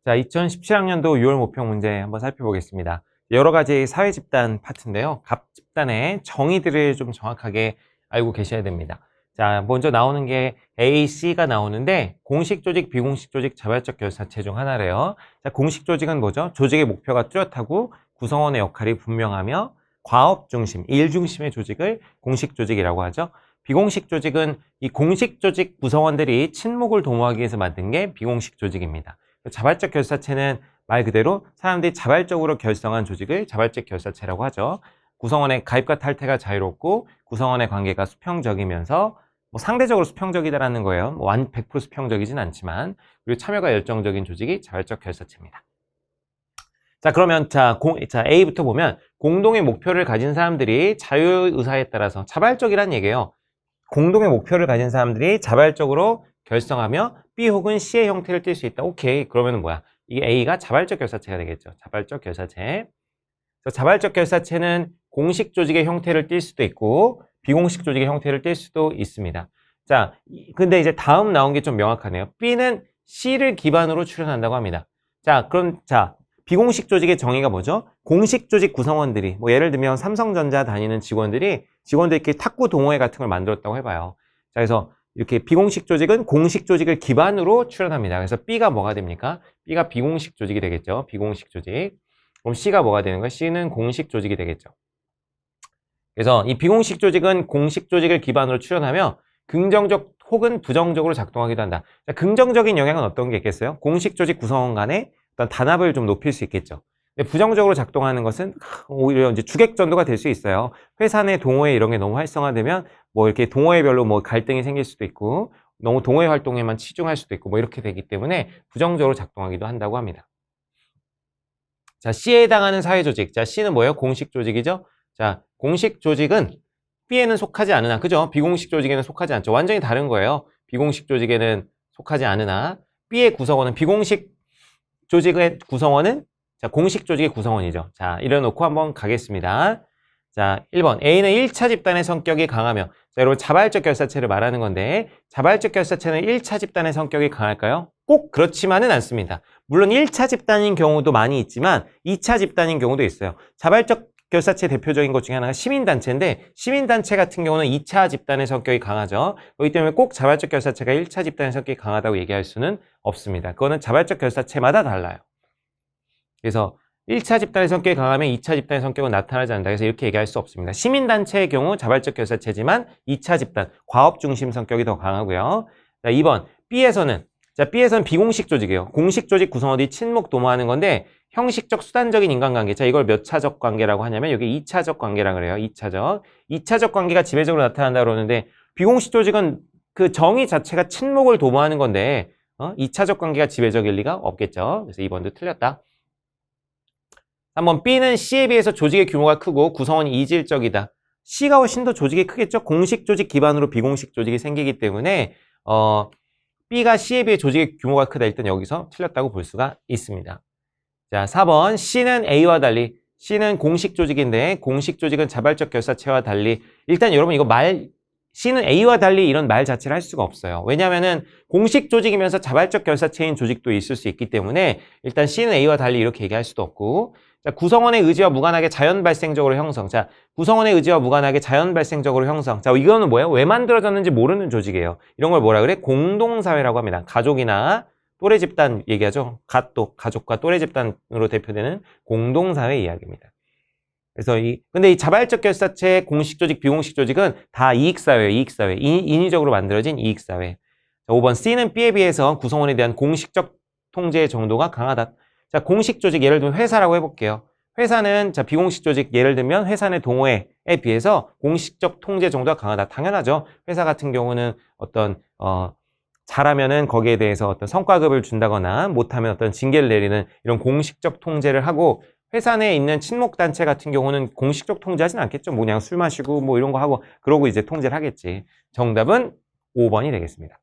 자, 2017학년도 6월 모평 문제 한번 살펴보겠습니다. 여러 가지 사회 집단 파트인데요. 각 집단의 정의들을 좀 정확하게 알고 계셔야 됩니다. 자, 먼저 나오는 게 A, C가 나오는데 공식 조직, 비공식 조직, 자발적 결사체 중 하나래요. 자, 공식 조직은 뭐죠? 조직의 목표가 뚜렷하고 구성원의 역할이 분명하며 과업 중심, 일 중심의 조직을 공식 조직이라고 하죠. 비공식 조직은 이 공식 조직 구성원들이 친목을 도모하기 위해서 만든 게 비공식 조직입니다. 자발적 결사체는 말 그대로 사람들이 자발적으로 결성한 조직을 자발적 결사체라고 하죠. 구성원의 가입과 탈퇴가 자유롭고 구성원의 관계가 수평적이면서 상대적으로 수평적이다라는 거예요. 100% 수평적이진 않지만, 그리고 참여가 열정적인 조직이 자발적 결사체입니다. 자, 그러면 자, A부터 보면 공동의 목표를 가진 사람들이 자유의사에 따라서 자발적이란 얘기예요. 공동의 목표를 가진 사람들이 자발적으로 결성하며 B 혹은 C의 형태를 띨 수 있다. 오케이. 그러면 뭐야? 이게 A가 자발적 결사체가 되겠죠. 자발적 결사체. 자발적 결사체는 공식 조직의 형태를 띨 수도 있고 비공식 조직의 형태를 띨 수도 있습니다. 자, 근데 이제 다음 나온 게 좀 명확하네요. B는 C를 기반으로 출현한다고 합니다. 자, 그럼 비공식 조직의 정의가 뭐죠? 공식 조직 구성원들이, 예를 들면 삼성전자 다니는 직원들끼리 탁구 동호회 같은 걸 만들었다고 해봐요. 자, 그래서 이렇게 비공식 조직은 공식 조직을 기반으로 출현합니다. 그래서 B가 뭐가 됩니까? B가 비공식 조직이 되겠죠. 비공식 조직. 그럼 C가 뭐가 되는 거야? C는 공식 조직이 되겠죠. 그래서 이 비공식 조직은 공식 조직을 기반으로 출현하며 긍정적 혹은 부정적으로 작동하기도 한다. 자, 긍정적인 영향은 어떤 게 있겠어요? 공식 조직 구성원 간의 어떤 단합을 좀 높일 수 있겠죠. 근데 부정적으로 작동하는 것은 오히려 이제 주객전도가 될 수 있어요. 회사 내 동호회 이런 게 너무 활성화되면 이렇게 동호회별로 갈등이 생길 수도 있고 너무 동호회 활동에만 치중할 수도 있고 이렇게 되기 때문에 부정적으로 작동하기도 한다고 합니다. 자, C에 해당하는 사회조직. 자, C는 뭐예요? 공식 조직이죠? 자, 공식 조직은 B에는 속하지 않으나, 그죠? 비공식 조직에는 속하지 않죠. 완전히 다른 거예요. 비공식 조직에는 속하지 않으나 B의 구성원은 비공식 조직의 구성원은 공식 조직의 구성원이죠. 자, 이래놓고 한번 가겠습니다. 자, 1번. A는 1차 집단의 성격이 강하며, 자, 여러분 자발적 결사체를 말하는 건데 자발적 결사체는 1차 집단의 성격이 강할까요? 꼭 그렇지만은 않습니다. 물론 1차 집단인 경우도 많이 있지만 2차 집단인 경우도 있어요. 자발적 결사체 대표적인 것 중에 하나가 시민단체인데 시민단체 같은 경우는 2차 집단의 성격이 강하죠. 그렇기 때문에 꼭 자발적 결사체가 1차 집단의 성격이 강하다고 얘기할 수는 없습니다. 그거는 자발적 결사체마다 달라요. 그래서 1차 집단의 성격이 강하면 2차 집단의 성격은 나타나지 않는다. 그래서 이렇게 얘기할 수 없습니다. 시민단체의 경우 자발적 결사체지만 2차 집단, 과업 중심 성격이 더 강하고요. 자, 2번. B에서는 비공식 조직이에요. 공식 조직 구성원들이 친목 도모하는 건데 형식적 수단적인 인간관계. 자, 이걸 몇 차적 관계라고 하냐면 여기 2차적 관계라고 그래요. 2차적 관계가 지배적으로 나타난다 그러는데 비공식 조직은 그 정의 자체가 친목을 도모하는 건데 2차적 관계가 지배적일 리가 없겠죠. 그래서 2번도 틀렸다. 3번. B는 C에 비해서 조직의 규모가 크고 구성원이 이질적이다. C가 훨씬 더 조직이 크겠죠. 공식 조직 기반으로 비공식 조직이 생기기 때문에 B가 C에 비해 조직의 규모가 크다. 일단 여기서 틀렸다고 볼 수가 있습니다. 자, 4번. C는 A와 달리, C는 공식 조직인데 공식 조직은 자발적 결사체와 달리, 일단 여러분 이거 C는 A와 달리 이런 말 자체를 할 수가 없어요. 왜냐면은 공식 조직이면서 자발적 결사체인 조직도 있을 수 있기 때문에 일단 C는 A와 달리 이렇게 얘기할 수도 없고, 자, 구성원의 의지와 무관하게 자연 발생적으로 형성. 자, 구성원의 의지와 무관하게 자연 발생적으로 형성. 자, 이거는 뭐예요? 왜 만들어졌는지 모르는 조직이에요. 이런 걸 뭐라 그래? 공동사회라고 합니다. 가족이나 또래 집단 얘기하죠. 가족과 또래 집단으로 대표되는 공동사회 이야기입니다. 그래서 근데 이 자발적 결사체, 공식 조직, 비공식 조직은 다 이익사회예요. 이익사회. 인위적으로 만들어진 이익사회. 자, 5번. C는 B에 비해서 구성원에 대한 공식적 통제의 정도가 강하다. 자, 공식 조직, 예를 들면 회사라고 해볼게요. 회사는, 자, 비공식 조직, 예를 들면 회사 내 동호회에 비해서 공식적 통제 정도가 강하다. 당연하죠. 회사 같은 경우는 어떤, 잘하면은 거기에 대해서 어떤 성과급을 준다거나 못하면 어떤 징계를 내리는 이런 공식적 통제를 하고, 회사 내에 있는 친목단체 같은 경우는 공식적 통제하진 않겠죠. 그냥 술 마시고 이런 거 하고, 그러고 이제 통제를 하겠지. 정답은 5번이 되겠습니다.